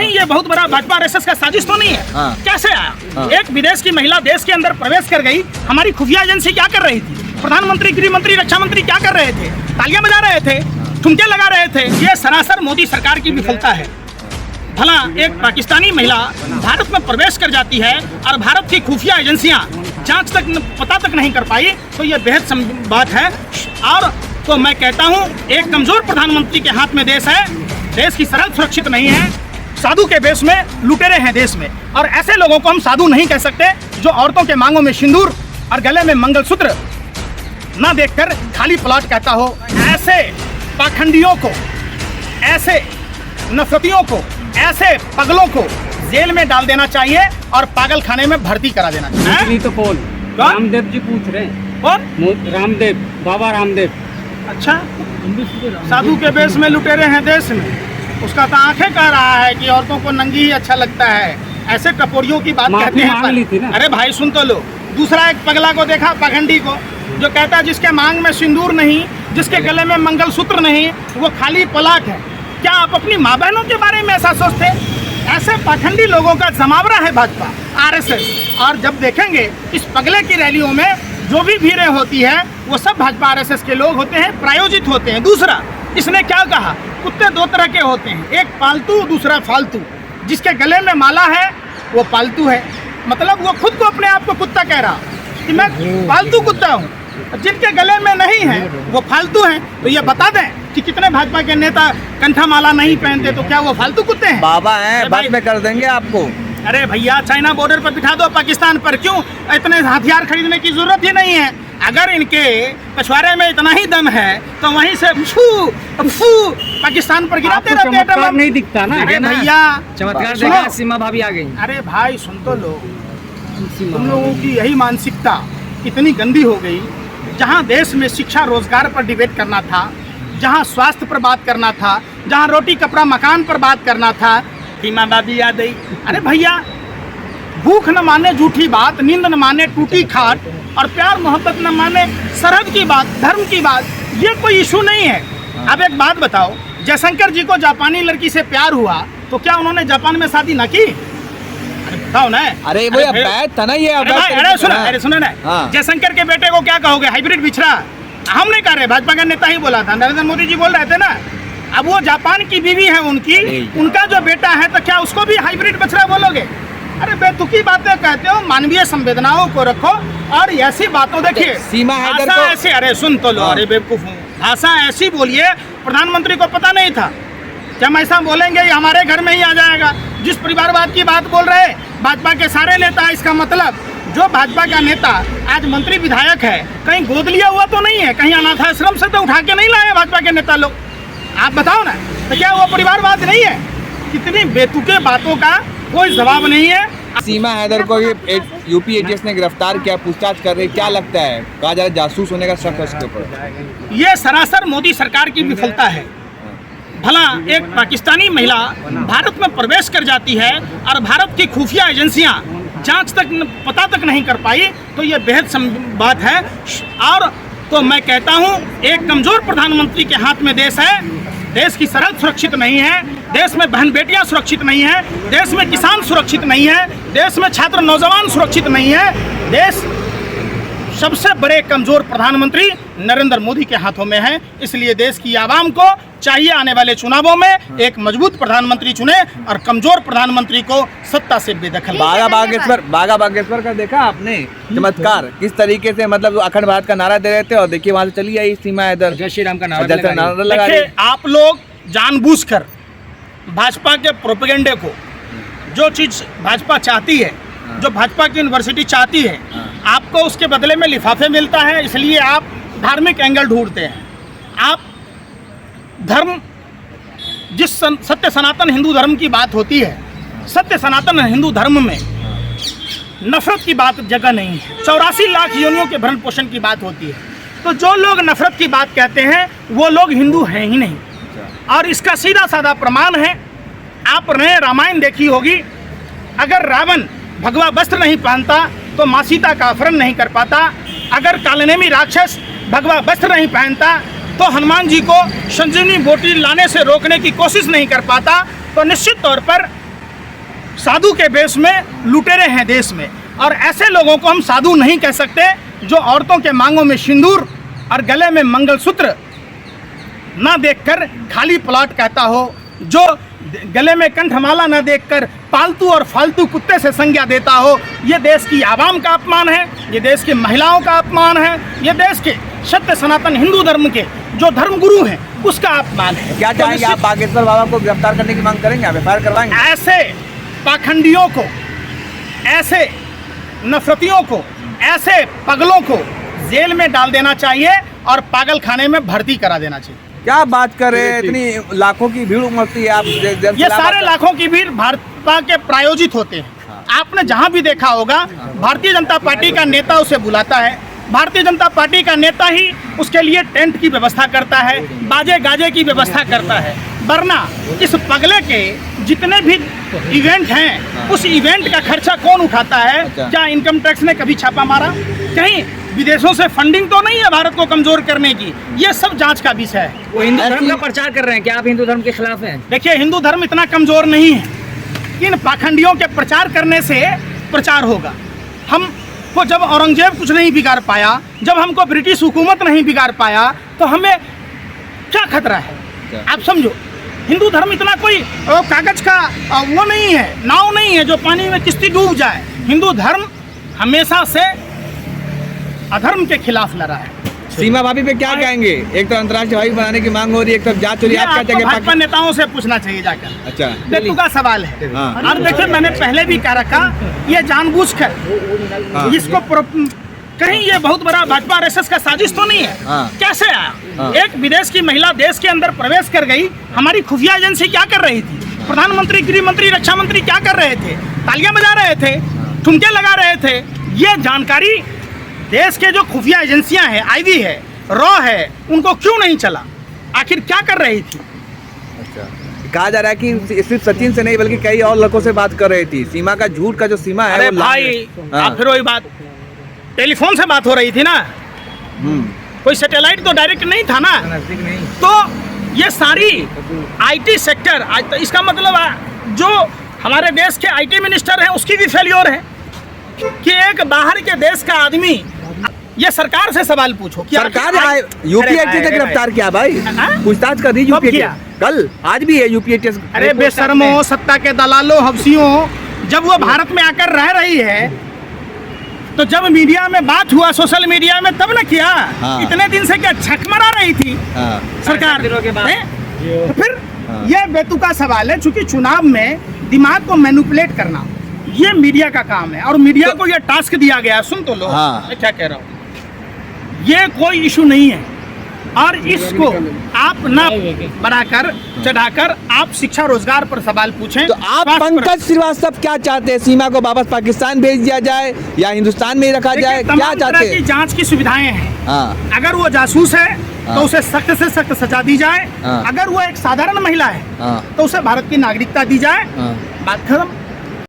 कहीं ये बहुत बड़ा भाजपा आरएसएस का साजिश तो नहीं है? कैसे आया? एक विदेश की महिला देश के अंदर प्रवेश कर गई। हमारी खुफिया एजेंसी क्या कर रही थी? प्रधानमंत्री, गृह मंत्री, रक्षा मंत्री क्या कर रहे थे? तालियां बजा रहे थे, ठुमके लगा रहे थे। ये सरासर मोदी सरकार की विफलता है। भला एक पाकिस्तानी महिला भारत में प्रवेश कर जाती है और भारत की खुफिया एजेंसियां जांच तक पता तक नहीं कर पाई, तो ये बेहद बात है। और तो मैं कहता हूं, एक कमजोर प्रधानमंत्री के हाथ में देश है। देश की सरहद सुरक्षित नहीं है। साधु के वेश में लुटेरे हैं देश में, और ऐसे लोगों को हम साधु नहीं कह सकते जो औरतों के मांगों में सिंदूर और गले में मंगलसूत्र ना देखकर खाली प्लॉट कहता हो। ऐसे पाखंडियों को, ऐसे नफरतियों को, ऐसे पगलों को जेल में डाल देना चाहिए और पागल खाने में भर्ती करा देना चाहिए। नहीं तो कौन? रामदेव जी पूछ रहे हैं। कौन? रामदेव, बाबा रामदेव। अच्छा, साधु के वेश में लुटेरे हैं देश में। उसका तो आंखें कह रहा है कि औरतों को नंगी ही अच्छा लगता है। ऐसे टपोरियों की बात कहते हैं। अरे भाई सुन तो लो। दूसरा एक पगला को देखा, पाखंडी को, जो कहता है जिसके मांग में सिंदूर नहीं, जिसके गले में मंगलसूत्र नहीं, वो खाली पलाक है। क्या आप अपनी माँ बहनों के बारे में ऐसा सोचते? ऐसे पाखंडी लोगों का जमावड़ा है भाजपा आरएसएस। और जब देखेंगे इस पगले की रैलियों में जो भी भीड़ें होती है, वो सब भाजपा आरएसएस के लोग होते हैं, प्रायोजित होते हैं। दूसरा, इसने क्या कहा? कुत्ते दो तरह के होते हैं, एक पालतू, दूसरा फालतू। जिसके गले में माला है वो पालतू है, मतलब वो खुद को अपने आप को कुत्ता कह रहा कि मैं पालतू कुत्ता हूँ। जिनके गले में नहीं है वो फालतू हैं। तो ये बता दें कि कितने भाजपा के नेता कंठा माला नहीं पहनते, तो क्या वो फालतू कुत्ते हैं? बाबा हैं, बाद में कर देंगे आपको। अरे भैया, चाइना बॉर्डर पर बिठा दो, पाकिस्तान पर। क्यों इतने हथियार खरीदने की जरूरत ही नहीं है। अगर इनके पिछवाड़े में इतना ही दम है तो वहीं से फू पाकिस्तान पर गिराते रहते हैं। नहीं दिखता ना। अरे भैया, चमत्कार देखा, सीमा भाभी आ गई। अरे भाई सुन तो लो, तुम लोगों की यही मानसिकता इतनी गंदी हो गई। जहाँ देश में शिक्षा रोजगार पर डिबेट करना था, जहाँ स्वास्थ्य पर बात करना था, जहाँ रोटी कपड़ा मकान पर बात करना था, सीमा भाभी याद आई। अरे भैया, भूख न माने झूठी बात, नींद न माने टूटी खाट, और प्यार मोहब्बत न माने सरहद की बात, धर्म की बात, ये कोई इशू नहीं है। अब एक बात बताओ, जयशंकर जी को जापानी लड़की से प्यार हुआ तो क्या उन्होंने जापान में शादी न की? बताओ ना। अरे वो था ना ये। अरे सुनो ना, जयशंकर के बेटे को क्या कहोगे? हाइब्रिड बिछड़ा। हम नहीं कह रहे, भाजपा का नेता ही बोला था, नरेंद्र मोदी जी बोल रहे थे ना। अब वो जापान की बीवी है उनकी, उनका जो बेटा है, तो क्या उसको भी हाइब्रिड बछड़ा बोलोगे? अरे बेतुकी बातें कहते हो। मानवीय संवेदनाओं को रखो और ऐसी बातों देखिए। सीमा हैदर को ऐसे, अरे सुन तो लो। अरे बेवकूफ हूँ, भाषा ऐसी बोलिए। प्रधानमंत्री को पता नहीं था कि हम ऐसा बोलेंगे ये हमारे घर में ही आ जाएगा। जिस परिवारवाद की बात बोल रहे भाजपा के सारे नेता, इसका मतलब जो भाजपा का नेता आज मंत्री विधायक है, कहीं गोद लिया हुआ तो नहीं है? कहीं अनाथाश्रम से तो उठा के नहीं लाए भाजपा के नेता लोग? आप बताओ ना, तो क्या वो परिवारवाद नहीं है? कितनी बेतुके बातों का कोई जवाब नहीं है। सीमा हैदर को ये यूपी एटीएस ने गिरफ्तार किया, पूछताछ कर रही। क्या लगता है, कहा जा रहा है जासूस होने का शक है उसके ऊपर? ये सरासर मोदी सरकार की विफलता है। भला एक पाकिस्तानी महिला भारत में प्रवेश कर जाती है और भारत की खुफिया एजेंसियां जांच तक पता तक नहीं कर पाई, तो ये बेहद बात है। और तो मैं कहता हूं, एक कमजोर प्रधानमंत्री के हाथ में देश है। देश की सरहद सुरक्षित नहीं है, देश में बहन बेटियां सुरक्षित नहीं है, देश में किसान सुरक्षित नहीं है, देश में छात्र नौजवान सुरक्षित नहीं है। देश सबसे बड़े कमजोर प्रधानमंत्री नरेंद्र मोदी के हाथों में है। इसलिए देश की आवाम को चाहिए आने वाले चुनावों में एक मजबूत प्रधानमंत्री चुने और कमजोर प्रधानमंत्री को सत्ता से बेदखल। बागा बागेश्वर का देखा आपने चमत्कार किस तरीके से, मतलब अखंड भारत का नारा दे रहे थे और देखिए वहां से चली आई सीमा हैदर, जय श्री राम का नारा लगा रहे। आप लोग जानबूझकर भाजपा के प्रोपेगेंडे को, जो चीज भाजपा चाहती है, जो भाजपा की यूनिवर्सिटी चाहती है, आपको उसके बदले में लिफाफे मिलता है। इसलिए आप धार्मिक एंगल ढूंढते हैं। आप धर्म, जिस सत्य सनातन हिंदू धर्म की बात होती है, सत्य सनातन हिंदू धर्म में नफरत की बात जगह नहीं है। 84 लाख योनियों के भरण पोषण की बात होती है। तो जो लोग नफरत की बात कहते हैं वो लोग हिंदू हैं ही नहीं। और इसका सीधा साधा प्रमाण है, आपने रामायण देखी होगी। अगर रावण भगवा वस्त्र नहीं पहनता तो माँ सीता का अपहरण नहीं कर पाता। अगर कालनेमी राक्षस भगवा वस्त्र नहीं पहनता तो हनुमान जी को संजीवनी बोटी लाने से रोकने की कोशिश नहीं कर पाता। तो निश्चित तौर पर साधु के बेस में लुटेरे हैं देश में। और ऐसे लोगों को हम साधु नहीं कह सकते जो औरतों के मांगों में सिंदूर और गले में मंगलसूत्र ना देखकर खाली प्लॉट कहता हो, जो गले में कंठमाला न देखकर पालतू और फालतू कुत्ते से संज्ञा देता हो। ये देश की आवाम का अपमान है, ये देश की महिलाओं का अपमान है, ये देश के सत्य सनातन हिंदू धर्म के जो धर्मगुरु हैं उसका अपमान है। क्या चाहेंगे आप? बागेश्वर बाबा को गिरफ्तार करने की मांग करेंगे, आप एफआईआर करवाएंगे? ऐसे पाखंडियों को, ऐसे नफरतियों को, ऐसे पगलों को जेल में डाल देना चाहिए और पागल खाने में भर्ती करा देना चाहिए। क्या बात कर रहे हैं, इतनी लाखों की भीड़ उमड़ती है। आप ये सारे लाखों की भीड़ भाजपा के प्रायोजित होते हैं। आपने जहां भी देखा होगा भारतीय जनता पार्टी का नेता उसे बुलाता है, भारतीय जनता पार्टी का नेता ही उसके लिए टेंट की व्यवस्था करता है, बाजे गाजे की व्यवस्था करता है। वरना इस पगले के जितने भी इवेंट हैं उस इवेंट का खर्चा कौन उठाता है? क्या इनकम टैक्स ने कभी छापा मारा? कहीं विदेशों से फंडिंग तो नहीं है भारत को कमजोर करने की? ये सब जांच का विषय है। वो हिंदू धर्म का प्रचार कर रहे हैं, क्या आप हिंदू धर्म के खिलाफ हैं? देखिए, हिंदू धर्म इतना कमजोर नहीं है, इन पाखंडियों के प्रचार करने से प्रचार होगा। हमको जब औरंगजेब कुछ नहीं बिगाड़ पाया, जब हमको ब्रिटिश हुकूमत नहीं बिगाड़ पाया, तो हमें क्या खतरा है? आप समझो, हिंदू धर्म इतना कोई कागज का वो नहीं है, नाव नहीं है जो पानी में किश्ती डूब जाए। हिंदू धर्म हमेशा से अधर्म के खिलाफ लड़ा है। सीमा भाभी पे क्या कहेंगे? एक तो अंतर्राष्ट्रीय हवाई बनाने की मांग हो रही है, एक तरफ जांच हो रही है, आप क्या चाहेंगे? भाजपा नेताओं से पूछना चाहिए जाकर। अच्छा, बेतुका सवाल है। हाँ। और देखिए, मैंने पहले भी कह रखा, ये जानबूझकर इसको कहीं ये बहुत बड़ा भाजपा आरएसएस का साजिश तो नहीं है। हाँ। कैसे आया? एक विदेश की महिला देश के अंदर प्रवेश कर गई, हमारी खुफिया एजेंसी क्या कर रही थी? प्रधानमंत्री, गृह मंत्री, रक्षा मंत्री क्या कर रहे थे? तालियां बजा रहे थे, ठुमके लगा रहे थे। ये जानकारी देश के जो खुफिया एजेंसियां हैं, आईवी है, रॉ है, उनको क्यों नहीं चला? आखिर क्या कर रही थी? अच्छा, कहा जा रहा है कि सिर्फ सचिन से नहीं बल्कि कई और लोगों से बात कर रही थी। सीमा का झूठ का जो सीमा है, अरे वो भाई, हाँ। आप फिर वही बात, टेलीफोन से बात हो रही थी ना, कोई सैटेलाइट तो डायरेक्ट नहीं था ना। तो ये सारी आईटी सेक्टर, तो इसका मतलब जो हमारे देश के आईटी मिनिस्टर हैं उसकी भी फेल्योर है कि एक बाहर के देश का आदमी। ये सरकार से सवाल पूछो कि सरकार यूपीएससी से गिरफ्तार किया भाई, पूछताछ कर दी यूपीएससी कल, आज भी है यूपीएससी। अरे बेशर्मो, सत्ता के दलालों, हफ्सियों, जब वो भारत में आकर रह रही है तो जब मीडिया में बात हुआ, सोशल मीडिया में, तब न किया। हाँ। इतने दिन से क्या छक मरा रही थी सरकार? तो फिर ये बेतुका सवाल है, चूंकि चुनाव में दिमाग को मैनिपुलेट करना ये मीडिया का काम है और मीडिया को ये टास्क दिया गया। सुन तो लो, मैं क्या कह रहा हूँ, ये कोई इशू नहीं है और इसको आप ना बढ़ाकर चढ़ाकर आप शिक्षा रोजगार पर सवाल पूछें। तो आप पंकज श्रीवास्तव क्या चाहते हैं? सीमा को वापस पाकिस्तान भेज दिया जाए या हिंदुस्तान में ही रखा जाए? क्या चाहते हैं? जांच की सुविधाएं हैं। अगर वो जासूस है तो उसे सख्त से सख्त सजा दी जाए। अगर वो एक साधारण महिला है तो उसे भारत की नागरिकता दी जाए। बात खत्म।